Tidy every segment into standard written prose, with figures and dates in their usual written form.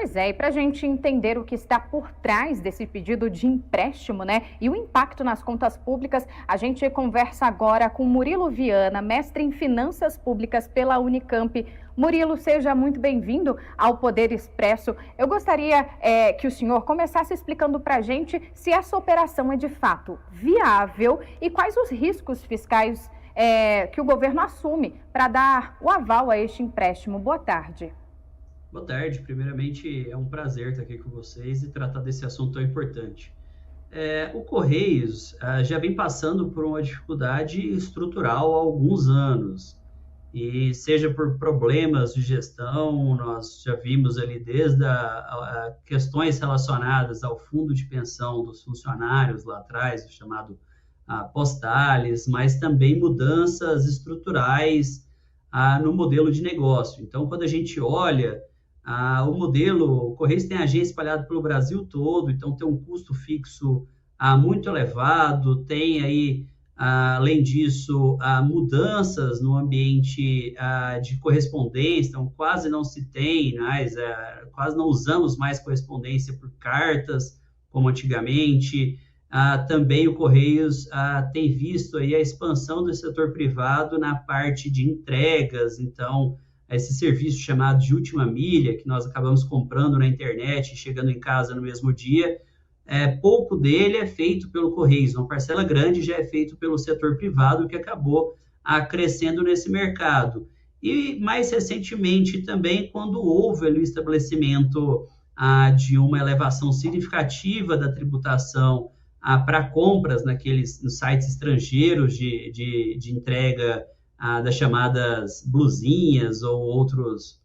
Pois é, e para a gente entender o que está por trás desse pedido de empréstimo, né, e o impacto nas contas públicas, a gente conversa agora com Murilo Viana, mestre em Finanças Públicas pela Unicamp. Murilo, seja muito bem-vindo ao Poder Expresso. Eu gostaria que o senhor começasse explicando para a gente se essa operação é de fato viável e quais os riscos fiscais que o governo assume para dar o aval a este empréstimo. Boa tarde. Boa tarde. Primeiramente, é um prazer estar aqui com vocês e tratar desse assunto tão importante. O Correios já vem passando por uma dificuldade estrutural há alguns anos, e seja por problemas de gestão, nós já vimos ali desde questões relacionadas ao fundo de pensão dos funcionários lá atrás, o chamado Postales, mas também mudanças estruturais no modelo de negócio. Então, quando a gente olha o modelo, o Correios tem agência espalhada pelo Brasil todo, então tem um custo fixo muito elevado, tem aí, além disso, mudanças no ambiente de correspondência, então quase não se tem, quase não usamos mais correspondência por cartas, como antigamente. Também o Correios tem visto aí a expansão do setor privado na parte de entregas, então esse serviço chamado de última milha, que nós acabamos comprando na internet, chegando em casa no mesmo dia, pouco dele é feito pelo Correios, uma parcela grande já é feito pelo setor privado, que acabou crescendo nesse mercado. E mais recentemente também, quando houve ali o estabelecimento de uma elevação significativa da tributação para compras nos sites estrangeiros de entrega das chamadas blusinhas ou outros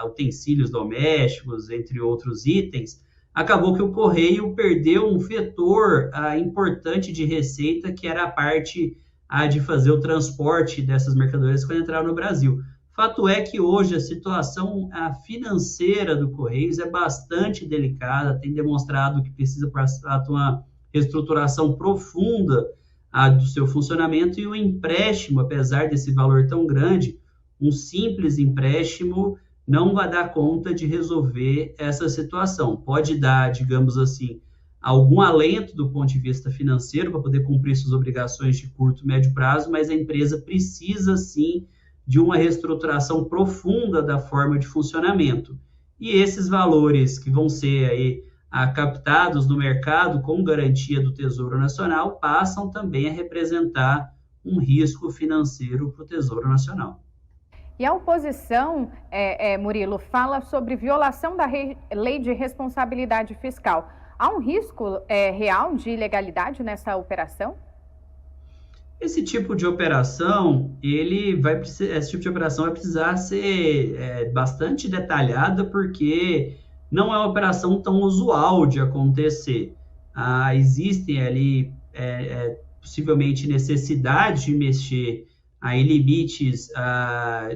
utensílios domésticos, entre outros itens, acabou que o Correio perdeu um vetor importante de receita, que era a parte de fazer o transporte dessas mercadorias quando entraram no Brasil. Fato é que hoje a situação financeira do Correios é bastante delicada, tem demonstrado que precisa passar por uma reestruturação profunda do seu funcionamento, e o empréstimo, apesar desse valor tão grande, um simples empréstimo não vai dar conta de resolver essa situação. Pode dar, digamos assim, algum alento do ponto de vista financeiro para poder cumprir suas obrigações de curto e médio prazo, mas a empresa precisa, sim, de uma reestruturação profunda da forma de funcionamento. E esses valores que vão ser aí captados no mercado com garantia do Tesouro Nacional passam também a representar um risco financeiro para o Tesouro Nacional. E a oposição, Murilo, fala sobre violação da lei de responsabilidade fiscal. Há um risco real de ilegalidade nessa operação? Esse tipo de operação, vai precisar ser bastante detalhada, porque não é uma operação tão usual de acontecer. Existem ali, possivelmente, necessidade de mexer em limites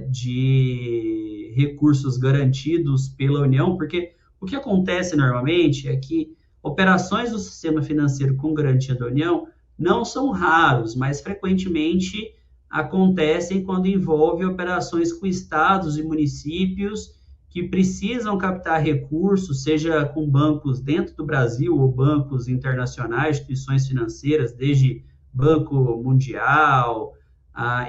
de recursos garantidos pela União, porque o que acontece normalmente é que operações do sistema financeiro com garantia da União não são raros, mas frequentemente acontecem quando envolve operações com estados e municípios que precisam captar recursos, seja com bancos dentro do Brasil ou bancos internacionais, instituições financeiras, desde Banco Mundial,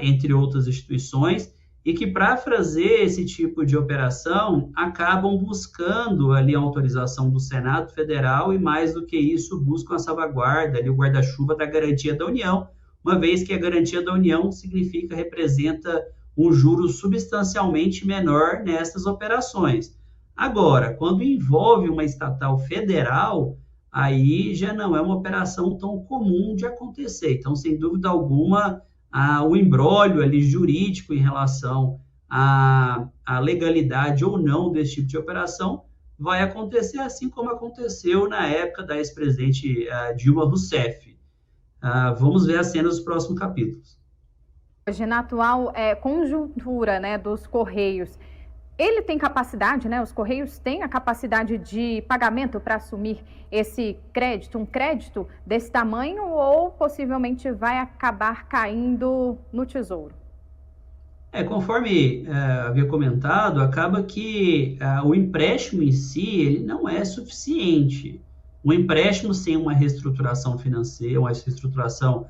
entre outras instituições, e que para fazer esse tipo de operação acabam buscando ali a autorização do Senado Federal e, mais do que isso, buscam a salvaguarda, ali, o guarda-chuva da garantia da União, uma vez que a garantia da União representa um juro substancialmente menor nessas operações. Agora, quando envolve uma estatal federal, aí já não é uma operação tão comum de acontecer. Então, sem dúvida alguma, o imbróglio ali jurídico em relação à legalidade ou não desse tipo de operação vai acontecer, assim como aconteceu na época da ex-presidente Dilma Rousseff. Vamos ver as cenas dos próximos capítulos. Hoje, na atual conjuntura, né, dos Correios, ele tem capacidade, né? Os Correios têm a capacidade de pagamento para assumir esse crédito, um crédito desse tamanho, ou possivelmente vai acabar caindo no Tesouro? Conforme havia comentado, acaba que o empréstimo em si ele não é suficiente. Um empréstimo sem uma reestruturação financeira, uma reestruturação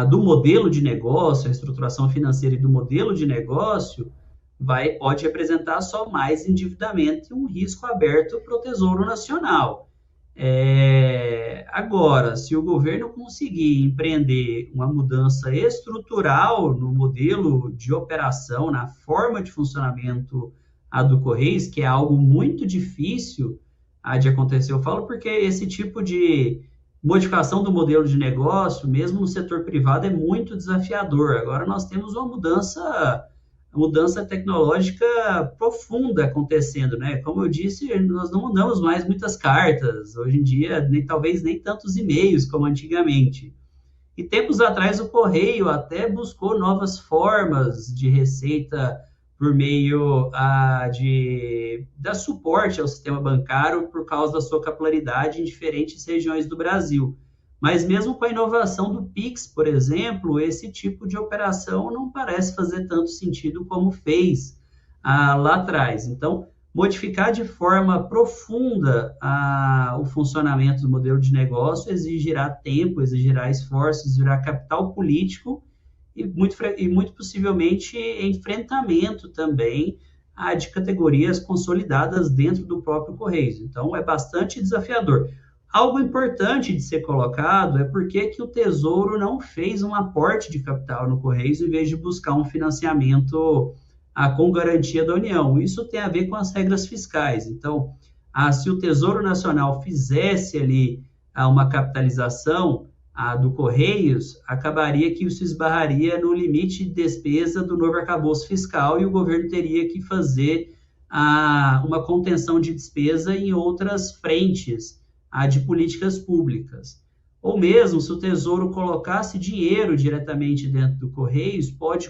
do modelo de negócio, a reestruturação financeira e do modelo de negócio, pode representar só mais endividamento e um risco aberto para o Tesouro Nacional. Agora, se o governo conseguir empreender uma mudança estrutural no modelo de operação, na forma de funcionamento do Correios, que é algo muito difícil de acontecer, eu falo porque esse tipo de modificação do modelo de negócio, mesmo no setor privado, é muito desafiador. Agora nós temos uma mudança tecnológica profunda acontecendo, né? Como eu disse, nós não mandamos mais muitas cartas, hoje em dia, talvez nem tantos e-mails como antigamente. E tempos atrás o Correio até buscou novas formas de receita por meio da suporte ao sistema bancário por causa da sua capilaridade em diferentes regiões do Brasil. Mas mesmo com a inovação do Pix, por exemplo, esse tipo de operação não parece fazer tanto sentido como fez lá atrás. Então, modificar de forma profunda o funcionamento do modelo de negócio exigirá tempo, exigirá esforço, exigirá capital político e muito possivelmente enfrentamento também de categorias consolidadas dentro do próprio Correios. Então, é bastante desafiador. Algo importante de ser colocado é por que o Tesouro não fez um aporte de capital no Correios em vez de buscar um financiamento com garantia da União. Isso tem a ver com as regras fiscais. Então, se o Tesouro Nacional fizesse ali uma capitalização do Correios, acabaria que isso esbarraria no limite de despesa do novo arcabouço fiscal e o governo teria que fazer uma contenção de despesa em outras frentes de políticas públicas. Ou mesmo, se o Tesouro colocasse dinheiro diretamente dentro do Correios, pode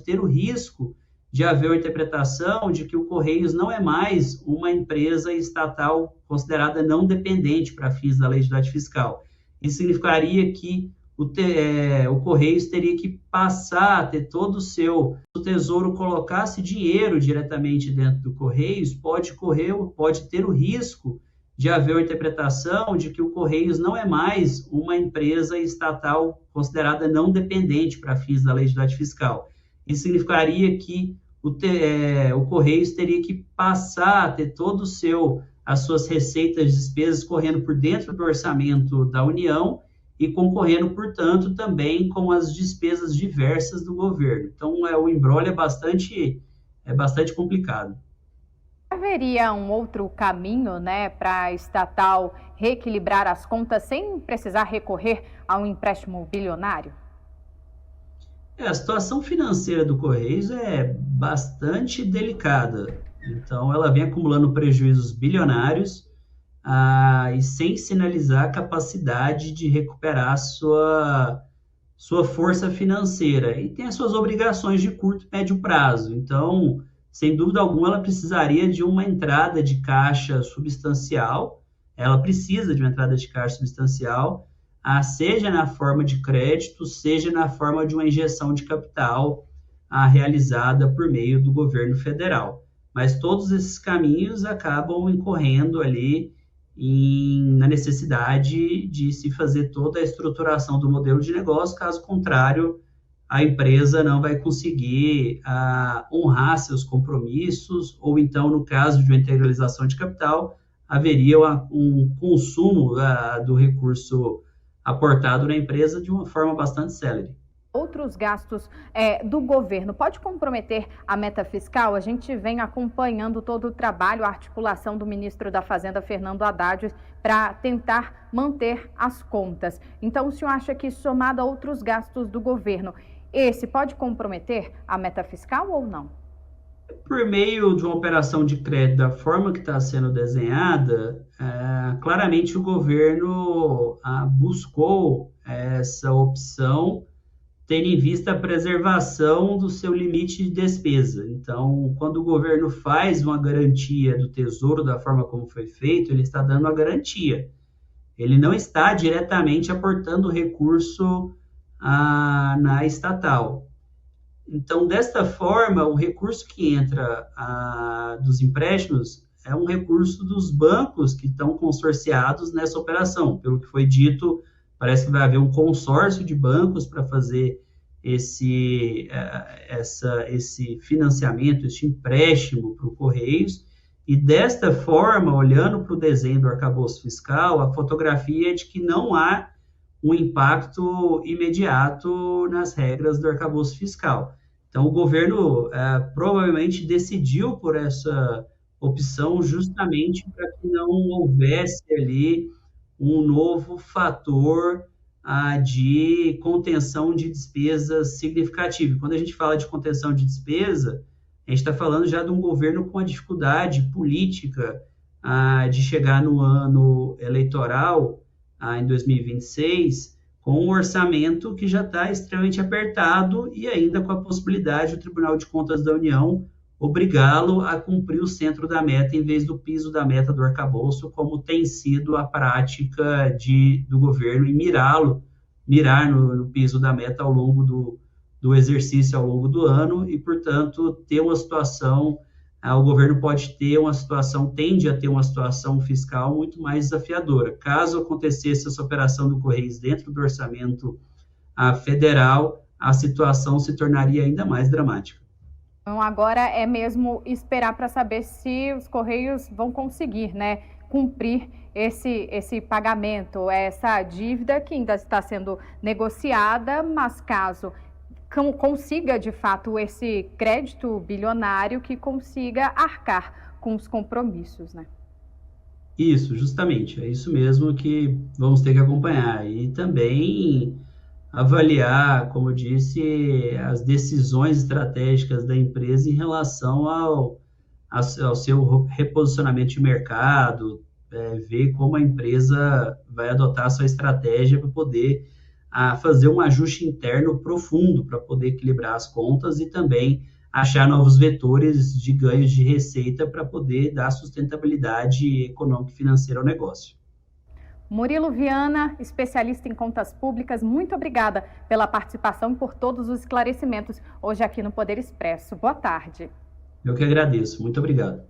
ter o risco de haver uma interpretação de que o Correios não é mais uma empresa estatal considerada não dependente para fins da legislação fiscal. Isso significaria que o Correios teria que passar a ter todo o seu... Se o Tesouro colocasse dinheiro diretamente dentro do Correios, pode ter o risco de haver uma interpretação de que o Correios não é mais uma empresa estatal considerada não dependente para fins da legislação fiscal. Isso significaria que o Correios teria que passar a ter todo as suas receitas e despesas correndo por dentro do orçamento da União e concorrendo, portanto, também com as despesas diversas do governo. Então, o imbróglio é bastante complicado. Haveria um outro caminho, né, para a estatal reequilibrar as contas sem precisar recorrer a um empréstimo bilionário? A situação financeira do Correios é bastante delicada. Então, ela vem acumulando prejuízos bilionários e sem sinalizar a capacidade de recuperar sua força financeira. E tem as suas obrigações de curto e médio prazo. Então, sem dúvida alguma, ela precisaria de uma entrada de caixa substancial. Ela precisa de uma entrada de caixa substancial, seja na forma de crédito, seja na forma de uma injeção de capital realizada por meio do governo federal. Mas todos esses caminhos acabam incorrendo ali na necessidade de se fazer toda a estruturação do modelo de negócio, caso contrário, a empresa não vai conseguir honrar seus compromissos, ou então, no caso de uma integralização de capital, haveria um consumo do recurso aportado na empresa de uma forma bastante célere. Outros gastos do governo pode comprometer a meta fiscal? A gente vem acompanhando todo o trabalho, a articulação do ministro da Fazenda, Fernando Haddad, para tentar manter as contas. Então, o senhor acha que, somado a outros gastos do governo, esse pode comprometer a meta fiscal ou não? Por meio de uma operação de crédito da forma que está sendo desenhada, claramente o governo buscou essa opção, tendo em vista a preservação do seu limite de despesa. Então, quando o governo faz uma garantia do Tesouro da forma como foi feito, ele está dando a garantia. Ele não está diretamente aportando recurso na estatal. Então, desta forma, o recurso que entra dos empréstimos é um recurso dos bancos que estão consorciados nessa operação. Pelo que foi dito, parece que vai haver um consórcio de bancos para fazer esse financiamento, esse empréstimo para o Correios. E desta forma, olhando para o desenho do arcabouço fiscal, a fotografia é de que não há um impacto imediato nas regras do arcabouço fiscal. Então, o governo provavelmente decidiu por essa opção justamente para que não houvesse ali um novo fator de contenção de despesas significativo. Quando a gente fala de contenção de despesa, a gente está falando já de um governo com a dificuldade política de chegar no ano eleitoral, em 2026, com um orçamento que já está extremamente apertado e ainda com a possibilidade do Tribunal de Contas da União obrigá-lo a cumprir o centro da meta em vez do piso da meta do arcabouço, como tem sido a prática do governo, e mirar no piso da meta ao longo do exercício, ao longo do ano, e, portanto, ter uma situação, o governo tende a ter uma situação fiscal muito mais desafiadora. Caso acontecesse essa operação do Correios dentro do orçamento federal, a situação se tornaria ainda mais dramática. Então, agora é mesmo esperar para saber se os Correios vão conseguir, né, cumprir esse pagamento, essa dívida que ainda está sendo negociada, mas caso consiga, de fato, esse crédito bilionário que consiga arcar com os compromissos, né? Isso, justamente, é isso mesmo que vamos ter que acompanhar. E também avaliar, como eu disse, as decisões estratégicas da empresa em relação ao seu reposicionamento de mercado, ver como a empresa vai adotar a sua estratégia para poder fazer um ajuste interno profundo, para poder equilibrar as contas e também achar novos vetores de ganhos de receita para poder dar sustentabilidade econômica e financeira ao negócio. Murilo Viana, especialista em contas públicas, muito obrigada pela participação e por todos os esclarecimentos hoje aqui no Poder Expresso. Boa tarde. Eu que agradeço. Muito obrigado.